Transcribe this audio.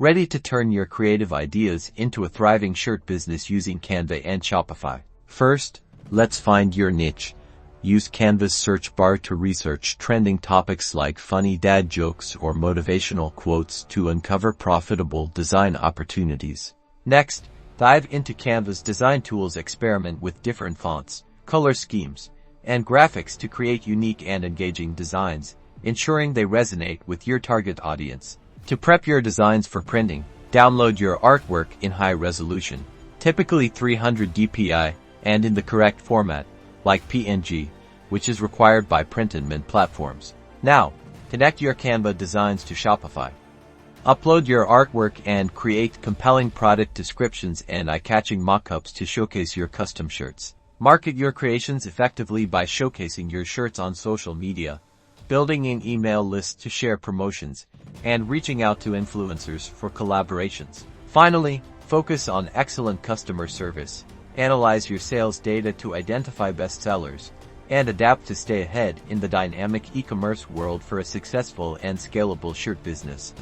Ready to turn your creative ideas into a thriving shirt business using Canva and Shopify? First, let's find your niche. Use Canva's search bar to research trending topics like funny dad jokes or motivational quotes to uncover profitable design opportunities. Next, dive into Canva's design tools. Experiment with different fonts, color schemes, and graphics to create unique and engaging designs, ensuring they resonate with your target audience. To prep your designs for printing, download your artwork in high resolution, typically 300 dpi, and in the correct format, like PNG, which is required by print-on-demand platforms. Now, connect your Canva designs to Shopify. Upload your artwork and create compelling product descriptions and eye-catching mock-ups to showcase your custom shirts. Market your creations effectively by showcasing your shirts on social media, building an email list to share promotions, and reaching out to influencers for collaborations. Finally, focus on excellent customer service. Analyze your sales data to identify bestsellers, and adapt to stay ahead in the dynamic e-commerce world for a successful and scalable shirt business.